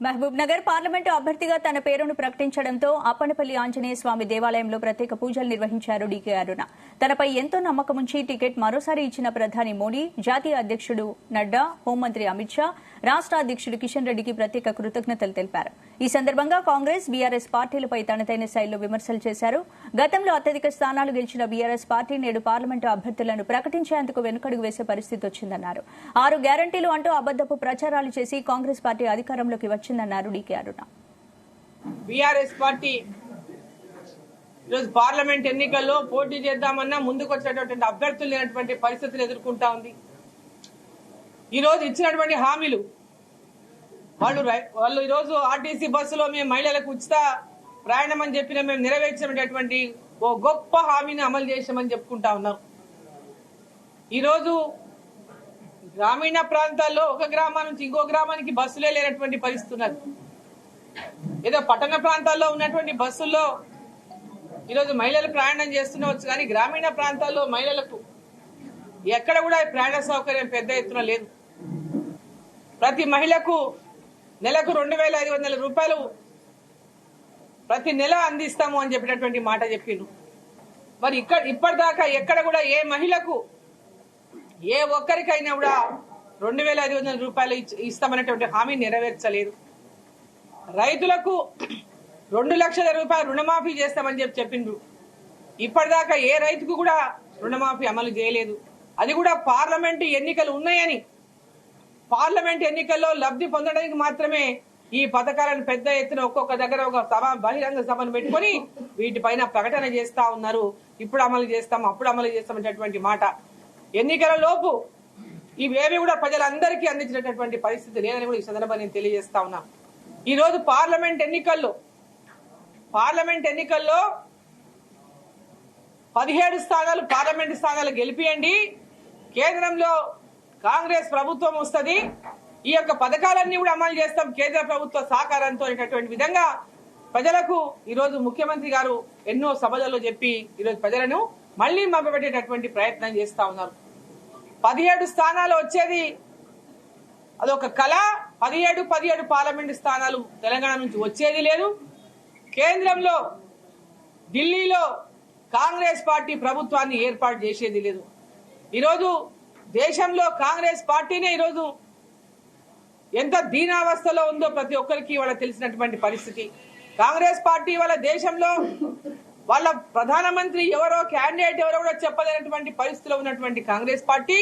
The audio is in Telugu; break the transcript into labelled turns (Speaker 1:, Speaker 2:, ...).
Speaker 1: మహబూబ్ నగర్ పార్లమెంటు అభ్యర్థిగా తన పేరును ప్రకటించడంతో అప్పనపల్లి ఆంజనేయ స్వామి దేవాలయంలో ప్రత్యేక పూజలు నిర్వహించారు డీకే అరుణ. తనపై ఎంతో నమ్మకం ఉంచి టికెట్ మరోసారి ఇచ్చిన ప్రధాని మోడీ, జాతీయ అధ్యక్షుడు నడ్డా, హోంమంత్రి అమిత్ షా, రాష్ట్ర అధ్యక్షుడు కిషన్ రెడ్డికి ప్రత్యేక కృతజ్ఞతలు తెలిపారు. ఈ సందర్భంగా కాంగ్రెస్, బీఆర్ఎస్ పార్టీలపై తనదైన శైలిలో విమర్శలు చేశారు. గతంలో అత్యధిక స్థానాలు గెలిచిన బీఆర్ఎస్ పార్టీ నేడు పార్లమెంటు అభ్యర్థులను ప్రకటించేందుకు వెనుకడుగు వేసే పరిస్థితి వచ్చిందన్నారు. 6 గ్యారంటీలు అంటూ అబద్దపు ప్రచారాలు చేసి కాంగ్రెస్ పార్టీ అధికారంలోకి వచ్చిందన్నారు డీకే అరుణ.
Speaker 2: బీఆర్ఎస్ పార్టీ ఈరోజు పార్లమెంట్ ఎన్నికల్లో పోటీ చేద్దామన్నా ముందుకు వచ్చినటువంటి అభ్యర్థులు లేనటువంటి పరిస్థితులు ఎదుర్కొంటా ఉంది. ఈ రోజు ఇచ్చినటువంటి హామీలు వాళ్ళు ఈరోజు ఆర్టీసీ బస్సులో మేము మహిళలకు ఉచిత ప్రయాణం అని చెప్పిన మేము నెరవేర్చినటువంటి ఓ గొప్ప హామీని అమలు చేసామని చెప్పుకుంటా ఉన్నారు. ఈరోజు గ్రామీణ ప్రాంతాల్లో ఒక గ్రామం నుంచి ఇంకో గ్రామానికి బస్సులే లేనటువంటి పరిస్థితి ఉన్నది. ఏదో పట్టణ ప్రాంతాల్లో ఉన్నటువంటి బస్సుల్లో ఈరోజు మహిళలు ప్రయాణం చేస్తుండవచ్చు, కానీ గ్రామీణ ప్రాంతాల్లో మహిళలకు ఎక్కడ కూడా ప్రయాణ సౌకర్యం పెద్ద ఎత్తున లేదు. ప్రతి మహిళకు నెలకు 2,500 రూపాయలు ప్రతి నెల అందిస్తాము అని చెప్పినటువంటి మాట చెప్పిండు. మరి ఇప్పటిదాకా ఎక్కడ కూడా ఏ మహిళకు ఏ ఒక్కరికైనా కూడా 2,500 రూపాయలు ఇస్తామనేటువంటి హామీ నెరవేర్చలేదు. రైతులకు 2 లక్షల రూపాయలు రుణమాఫీ చేస్తామని చెప్పిండ్రు. ఇప్పటిదాకా ఏ రైతుకు కూడా రుణమాఫీ అమలు చేయలేదు. అది కూడా పార్లమెంటు ఎన్నికలు ఉన్నాయని, పార్లమెంట్ ఎన్నికల్లో లబ్ధి పొందడానికి మాత్రమే ఈ పథకాలను పెద్ద ఎత్తున ఒక్కొక్క దగ్గర ఒక బహిరంగ సభను పెట్టుకుని వీటిపైన ప్రకటన చేస్తా ఉన్నారు. ఇప్పుడు అమలు చేస్తాం, అప్పుడు అమలు చేస్తామనేటువంటి మాట. ఎన్నికల లోపు ఇవేవి కూడా ప్రజలందరికీ అందించినటువంటి పరిస్థితి లేదని కూడా ఈ సందర్భంగా నేను తెలియజేస్తా ఉన్నా. ఈ రోజు పార్లమెంట్ ఎన్నికల్లో 17 స్థానాలు పార్లమెంట్ స్థానాలు గెలిపియండి, కేంద్రంలో కాంగ్రెస్ ప్రభుత్వం వస్తుంది, ఈ యొక్క పథకాలన్నీ కూడా అమలు చేస్తాం కేంద్ర ప్రభుత్వ సహకారంతో అనేటటువంటి విధంగా ప్రజలకు ఈరోజు ముఖ్యమంత్రి గారు ఎన్నో సభలలో చెప్పి ఈరోజు ప్రజలను మళ్లీ మభ్యపెట్టేటటువంటి ప్రయత్నం చేస్తా ఉన్నారు. 17 స్థానాలు వచ్చేది అదొక కళ. 17 పార్లమెంటు స్థానాలు తెలంగాణ నుంచి వచ్చేది లేదు. కేంద్రంలో ఢిల్లీలో కాంగ్రెస్ పార్టీ ప్రభుత్వాన్ని ఏర్పాటు చేసేది లేదు. ఈరోజు దేశంలో కాంగ్రెస్ పార్టీనే ఈరోజు ఎంత దీనావస్థలో ఉందో ప్రతి ఒక్కరికి వాళ్ళ తెలిసినటువంటి పరిస్థితి. కాంగ్రెస్ పార్టీ వాళ్ళ దేశంలో వాళ్ళ ప్రధానమంత్రి ఎవరో, క్యాండిడేట్ ఎవరో కూడా చెప్పలేనటువంటి పరిస్థితిలో ఉన్నటువంటి కాంగ్రెస్ పార్టీ